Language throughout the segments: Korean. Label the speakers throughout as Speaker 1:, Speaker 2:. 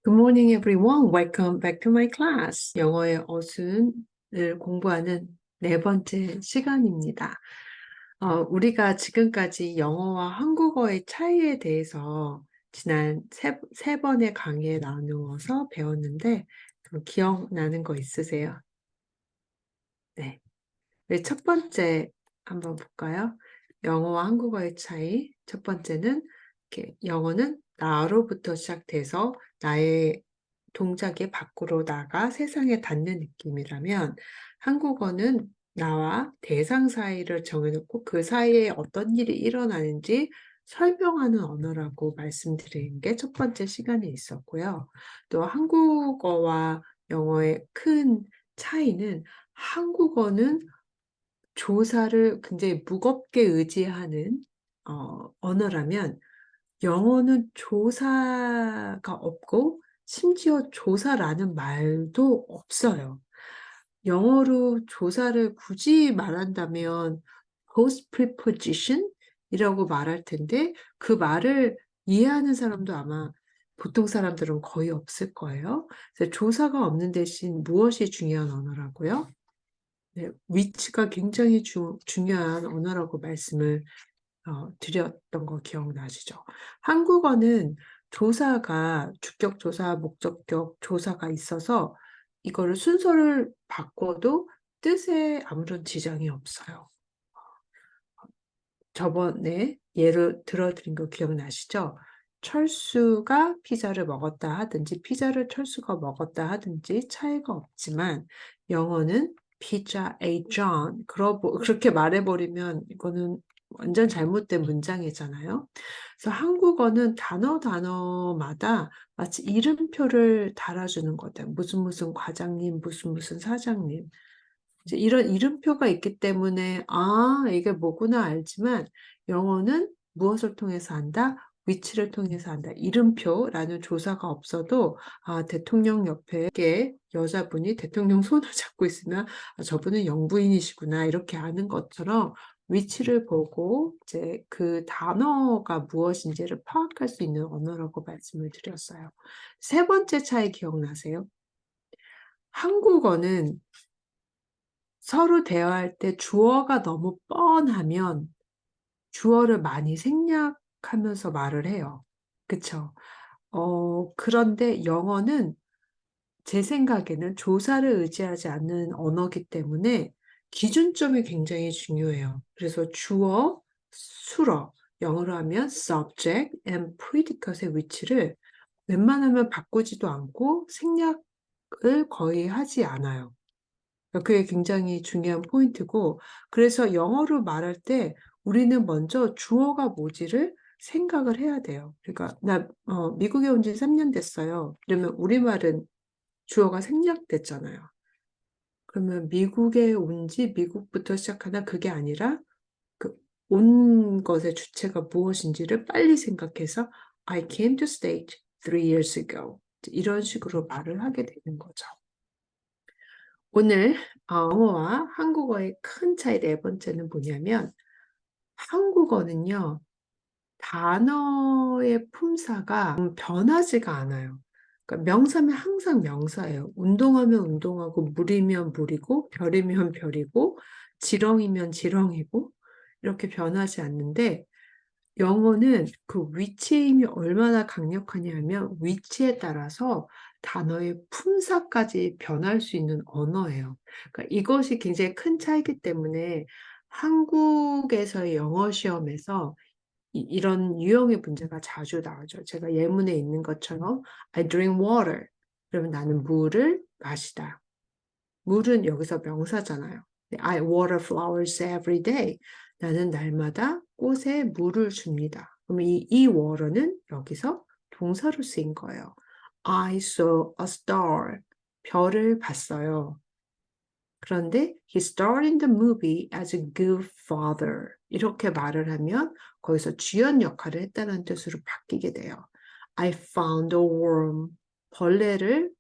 Speaker 1: Good morning, everyone. Welcome back to my class. 영어의 어순을 공부하는 네 번째 시간입니다. 우리가 지금까지 영어와 한국어의 차이에 대해서 지난 세 번의 강의에 나누어서 배웠는데, 기억나는 거 있으세요? 네. 네, 첫 번째 한번 볼까요? 영어와 한국어의 차이. 첫 번째는 영어는 나로부터 시작돼서 나의 동작이 밖으로 나가 세상에 닿는 느낌이라면 한국어는 나와 대상 사이를 정해놓고 그 사이에 어떤 일이 일어나는지 설명하는 언어라고 말씀드린 게 첫 번째 시간에 있었고요. 또 한국어와 영어의 큰 차이는 한국어는 조사를 굉장히 무겁게 의지하는 언어라면 영어는 조사가 없고 심지어 조사라는 말도 없어요. 영어로 조사를 굳이 말한다면 post preposition 이라고 말할 텐데 그 말을 이해하는 사람도 아마 보통 사람들은 거의 없을 거예요. 그래서 조사가 없는 대신 무엇이 중요한 언어라고요? 네, 위치가 굉장히 중요한 언어라고 말씀을 드렸던 거 기억나시죠? 한국어는 조사가 주격조사, 목적격 조사가 있어서 이거를 순서를 바꿔도 뜻에 아무런 지장이 없어요. 저번에 예를 들어드린 거 기억나시죠? 철수가 피자를 먹었다 하든지 피자를 철수가 먹었다 하든지 차이가 없지만 영어는 pizza ate John 그렇게 말해버리면 이거는 완전 잘못된 문장이잖아요. 그래서 한국어는 단어마다 마치 이름표를 달아주는 거다. 무슨 무슨 과장님, 무슨 무슨 사장님. 이제 이런 이름표가 있기 때문에 이게 뭐구나 알지만 영어는 무엇을 통해서 한다? 위치를 통해서 한다. 이름표라는 조사가 없어도 대통령 옆에 여자분이 대통령 손을 잡고 있으면 저분은 영부인이시구나 이렇게 아는 것처럼 위치를 보고 이제 그 단어가 무엇인지를 파악할 수 있는 언어라고 말씀을 드렸어요. 세 번째 차이 기억나세요? 한국어는 서로 대화할 때 주어가 너무 뻔하면 주어를 많이 생략하면서 말을 해요. 그쵸? 그런데 영어는 제 생각에는 조사를 의지하지 않는 언어이기 때문에 기준점이 굉장히 중요해요. 그래서 주어, 수어, 영어로 하면 subject and predicate의 위치를 웬만하면 바꾸지도 않고 생략을 거의 하지 않아요. 그게 굉장히 중요한 포인트고, 그래서 영어로 말할 때 우리는 먼저 주어가 뭐지를 생각을 해야 돼요. 그러니까, 미국에 온 지 3년 됐어요. 그러면 우리말은 주어가 생략됐잖아요. 그러면 미국에 온 지 미국부터 시작하나 그게 아니라 그 온 것의 주체가 무엇인지를 빨리 생각해서 I came to state 3 years ago. 이런 식으로 말을 하게 되는 거죠. 오늘 영어와 한국어의 큰 차이 네 번째는 뭐냐면 한국어는요, 단어의 품사가 변하지가 않아요. 그러니까 명사면 항상 명사예요. 운동하면 운동하고 물이면 물이고 별이면 별이고 지렁이면 지렁이고 이렇게 변하지 않는데 영어는 그 위치의 힘이 얼마나 강력하냐면 위치에 따라서 단어의 품사까지 변할 수 있는 언어예요. 그러니까 이것이 굉장히 큰 차이기 때문에 한국에서의 영어 시험에서 이런 유형의 문제가 자주 나오죠. 제가 예문에 있는 것처럼 I drink water. 그러면 나는 물을 마시다. 물은 여기서 명사잖아요. I water flowers every day. 나는 날마다 꽃에 물을 줍니다. 그럼 이 water는 여기서 동사로 쓰인 거예요. I saw a star. 별을 봤어요. 그런데 he starred in the movie as a good father. 이렇게 말을 하면 거기서 주연 역할을 했다는 뜻으로 바뀌게 돼요. I found a worm. 벌레를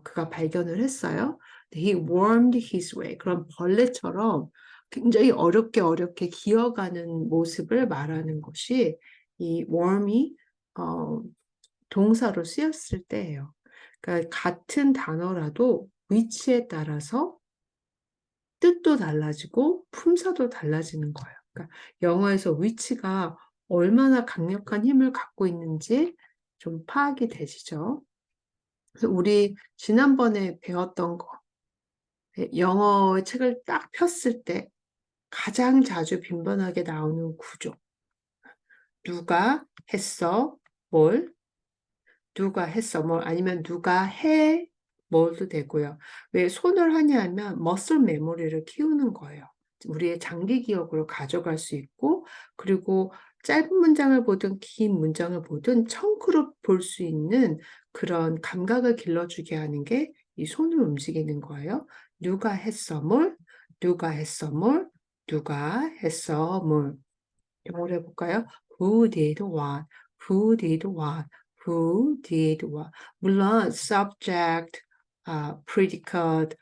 Speaker 1: 그가 발견을 했어요. He wormed his way. 그런 벌레처럼 굉장히 어렵게 기어가는 모습을 말하는 것이 이 worm이 동사로 쓰였을 때예요. 그러니까 같은 단어라도 위치에 따라서 뜻도 달라지고 품사도 달라지는 거예요. 그러니까 영어에서 위치가 얼마나 강력한 힘을 갖고 있는지 좀 파악이 되시죠? 그래서 우리 지난번에 배웠던 거, 영어 책을 딱 폈을 때 가장 자주 빈번하게 나오는 구조. 누가 했어? 뭘? 누가 했어? 뭘? 아니면 누가 해? 뭘도 되고요. 왜 손을 하냐 하면 머슬 메모리를 키우는 거예요. 우리의 장기 기억으로 가져갈 수 있고, 그리고 짧은 문장을 보든 긴 문장을 보든 청크로 볼 수 있는 그런 감각을 길러주게 하는 게 이 손을 움직이는 거예요. 누가 했어? 뭘? 누가 했어? 뭘? 누가 했어? 뭘? 영어로 해볼까요? Who did what? Who did what? Who did what? 물론 subject, predicate,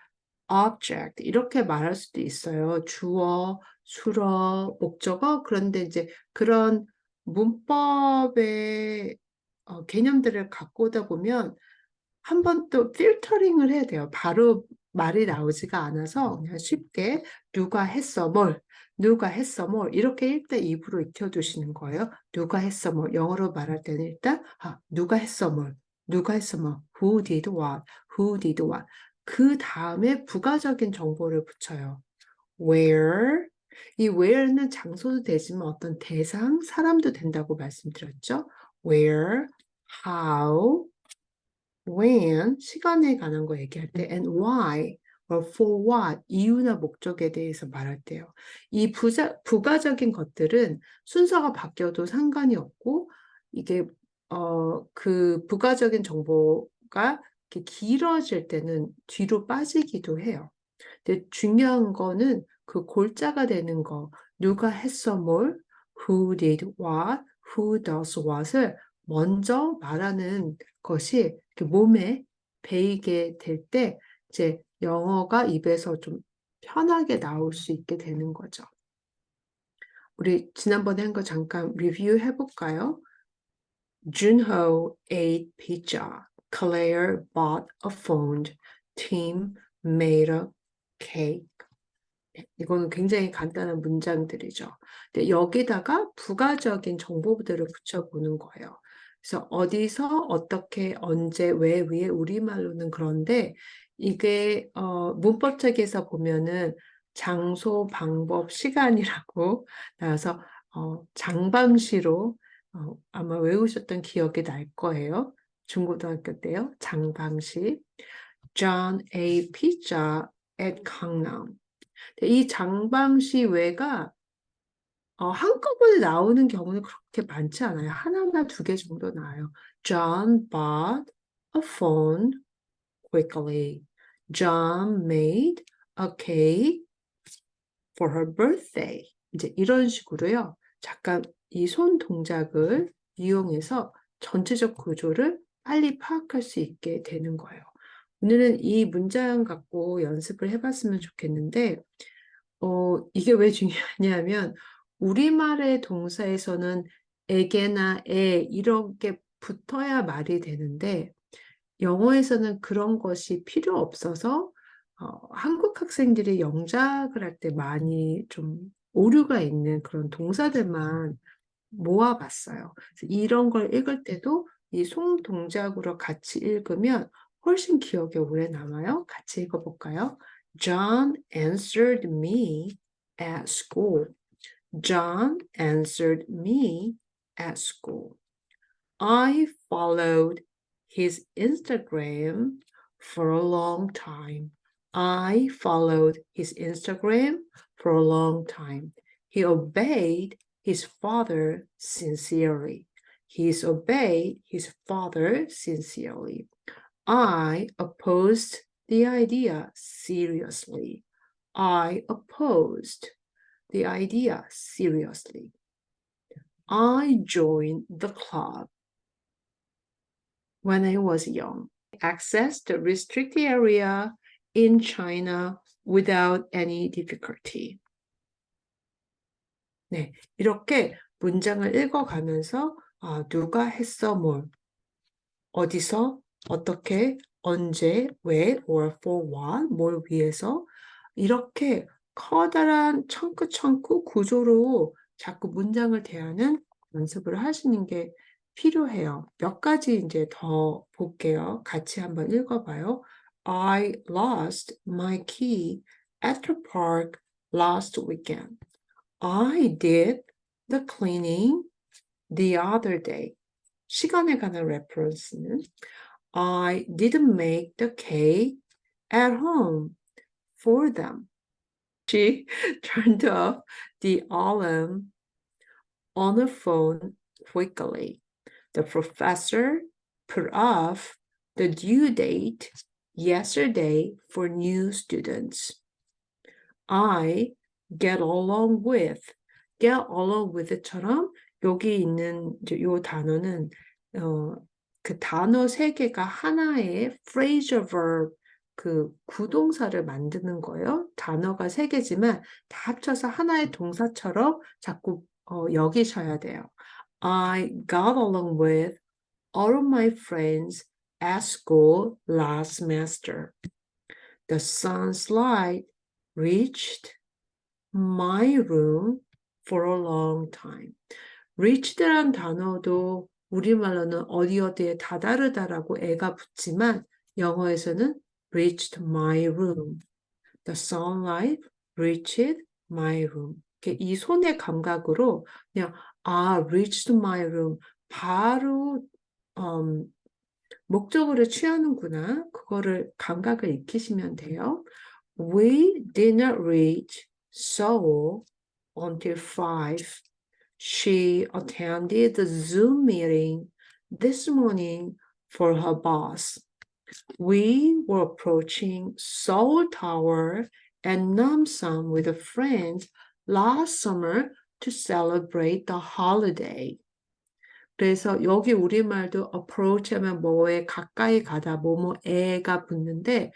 Speaker 1: object 이렇게 말할 수도 있어요. 주어, 수어, 목적어. 그런데 이제 그런 문법의 개념들을 갖고 오다 보면 한 번 또 필터링을 해야 돼요. 바로 말이 나오지가 않아서 그냥 쉽게 누가 했어 뭘, 누가 했어 뭘 이렇게 1대 2부로 익혀두시는 거예요. 누가 했어 뭘 영어로 말할 때는 일단 누가 했어 뭘, 누가 했어 뭘, who did what, who did what 그 다음에 부가적인 정보를 붙여요. where 이 where는 장소도 되지만 어떤 대상, 사람도 된다고 말씀드렸죠. where, how when 시간에 관한 거 얘기할 때 and why or for what 이유나 목적에 대해서 말할 때요. 이 부가적인 것들은 순서가 바뀌어도 상관이 없고 이게 그 부가적인 정보가 이렇게 길어질 때는 뒤로 빠지기도 해요. 근데 중요한 거는 그 골자가 되는 거 누가 했어 뭘 who did what, who does what을 먼저 말하는 것이 이렇게 몸에 배이게 될 때 이제 영어가 입에서 좀 편하게 나올 수 있게 되는 거죠. 우리 지난번에 한 거 잠깐 리뷰해 볼까요? Junho ate pizza. Claire bought a phone. Tim made a cake. 이거는 굉장히 간단한 문장들이죠. 근데 여기다가 부가적인 정보들을 붙여보는 거예요. 그래서 어디서, 어떻게, 언제, 왜, 위에 우리말로는 그런데 이게 문법책에서 보면은 장소, 방법, 시간이라고 나와서 장방시로 아마 외우셨던 기억이 날 거예요. 중고등학교 때요. 장방시. John ate pizza at Gangnam. 이 장방시 외가 한꺼번에 나오는 경우는 그렇게 많지 않아요. 하나나 두 개 정도 나와요. John bought a phone quickly. John made a cake for her birthday. 이제 이런 식으로요. 잠깐 이 손 동작을 이용해서 전체적 구조를 빨리 파악할 수 있게 되는 거예요. 오늘은 이 문장 갖고 연습을 해봤으면 좋겠는데 이게 왜 중요하냐면, 우리말의 동사에서는 에게나 에 이런 게 붙어야 말이 되는데, 영어에서는 그런 것이 필요 없어서, 한국 학생들이 영작을 할 때 많이 좀 오류가 있는 그런 동사들만 모아봤어요. 그래서 이런 걸 읽을 때도 이 송 동작으로 같이 읽으면 훨씬 기억에 오래 남아요. 같이 읽어볼까요? John answered me at school. John answered me at school. I followed his Instagram for a long time. I followed his Instagram for a long time. He obeyed his father sincerely. He's obeyed his father sincerely. I opposed the idea seriously. I opposed the idea seriously. I joined the club when I was young. Access the restricted area in China without any difficulty. 네, 이렇게 문장을 읽어가면서 누가 했어 뭘, 어디서, 어떻게, 언제, 왜, or for what, 뭘 위해서 이렇게 커다란 청크 구조로 자꾸 문장을 대하는 연습을 하시는 게 필요해요. 몇 가지 이제 더 볼게요. 같이 한번 읽어봐요. I lost my key at the park last weekend. I did the cleaning the other day. 시간에 관한 레퍼런스는 I didn't make the cake at home for them. She turned off the alarm on her phone quickly. The professor put off the due date yesterday for new students. I get along with처럼 여기 있는 요 단어는 그 단어 세 개가 하나의 phrasal verb 그 구동사를 만드는 거예요. 단어가 세 개지만 다 합쳐서 하나의 동사처럼 자꾸 여기셔야 돼요. I got along with all of my friends at school last semester. The sunlight reached my room for a long time. reached란 단어도 우리말로는 어디에 다다르다라고 애가 붙지만 영어에서는 reached my room. The sunlight reached my room. 이 손의 감각으로 그냥 reached my room 바로 목적어를 취하는구나. 그거를 감각을 익히시면 돼요. We did not reach Seoul until 5. She attended the Zoom meeting this morning for her boss. We were approaching Seoul Tower and Namsan with friends last summer to celebrate the holiday. 그래서 여기 우리말도 approach 하면 뭐에 가까이 가다, 뭐뭐에가 붙는데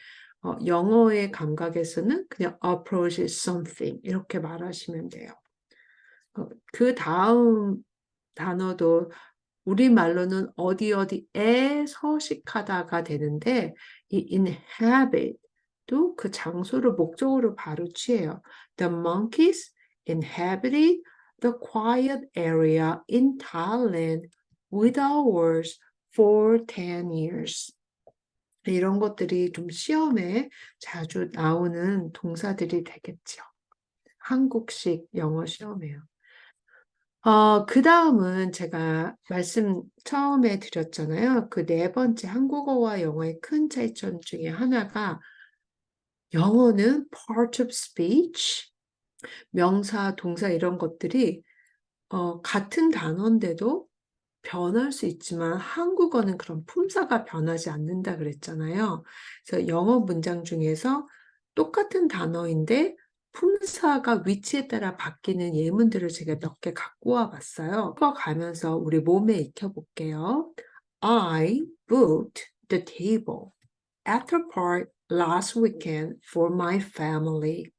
Speaker 1: 영어의 감각에서는 그냥 approach something 이렇게 말하시면 돼요. 그 다음 단어도 우리말로는 어디에 서식하다가 되는데 이 inhabit도 그 장소를 목적으로 바로 취해요. The monkeys inhabited the quiet area in Thailand without words for 10 years. 이런 것들이 좀 시험에 자주 나오는 동사들이 되겠죠. 한국식 영어 시험이에요. 그 다음은 제가 말씀 처음에 드렸잖아요. 그 네 번째 한국어와 영어의 큰 차이점 중에 하나가 영어는 part of speech, 명사, 동사 이런 것들이 같은 단어인데도 변할 수 있지만 한국어는 그런 품사가 변하지 않는다 그랬잖아요. 그래서 영어 문장 중에서 똑같은 단어인데 품사가 위치에 따라 바뀌는 예문들을 제가 몇 개 갖고 와 봤어요. 가면서 우리 몸에 익혀볼게요. I booked the table at the park last weekend for my family.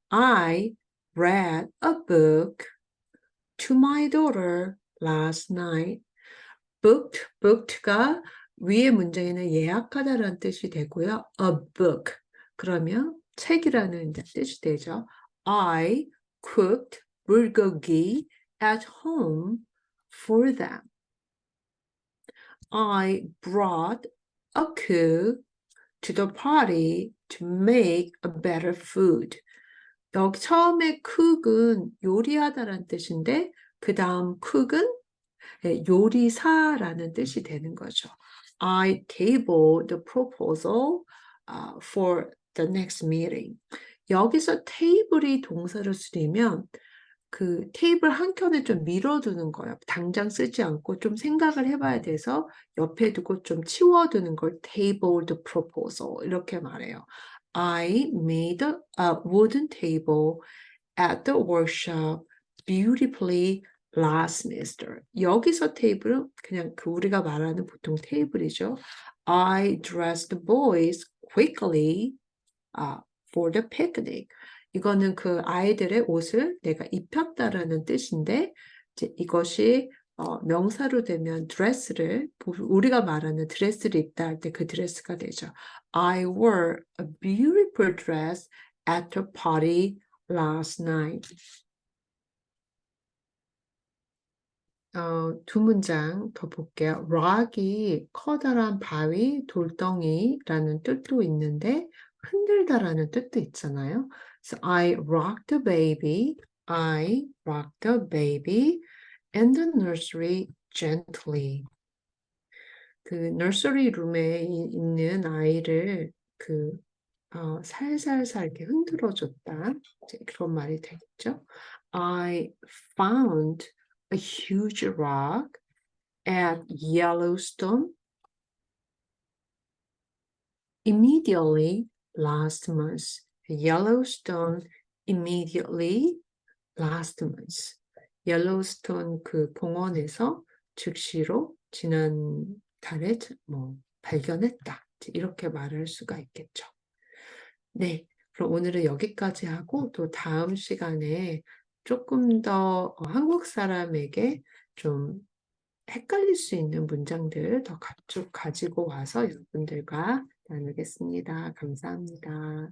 Speaker 1: I read a book to my daughter last night. booked가 위에 문장에는 예약하다라는 뜻이 되고요. a book 그러면 책이라는 뜻이 되죠. I cooked bulgogi at home for them. I brought a cook to the party to make a better food. 여기 처음에 cook은 요리하다라는 뜻인데 그 다음 cook은 요리사라는 뜻이 되는 거죠. I tabled the proposal for the next meeting. 여기서 table이 동사를 쓰려면 그 테이블 한 켠에 좀 밀어두는 거예요. 당장 쓰지 않고 좀 생각을 해봐야 돼서 옆에 두고 좀 치워두는 걸 tabled proposal 이렇게 말해요. I made a wooden table at the workshop beautifully last semester. 여기서 테이블은 그냥 그 우리가 말하는 보통 테이블이죠. I dressed the boys quickly for the picnic. 이거는 그 아이들의 옷을 내가 입혔다라는 뜻인데 이제 이것이 명사로 되면 드레스를 우리가 말하는 드레스를 입다 할 때 그 드레스가 되죠. I wore a beautiful dress at the party last night. 두 문장 더 볼게요. rock이 커다란 바위, 돌덩이라는 뜻도 있는데 흔들다라는 뜻도 있잖아요. So I rocked the baby. I rocked the baby in the nursery gently. 그 nursery 룸에 있는 아이를 살살살 이렇게 흔들어줬다. 이제 그런 말이 되겠죠. I found a huge rock at Yellowstone immediately last month. Yellowstone immediately last month. 옐로우스톤 그 봉원에서 즉시로 지난 달에 발견했다. 이렇게 말할 수가 있겠죠. 네, 그럼 오늘은 여기까지 하고 또 다음 시간에 조금 더 한국 사람에게 좀 헷갈릴 수 있는 문장들 더 가지고 와서 여러분들과 나누겠습니다. 감사합니다.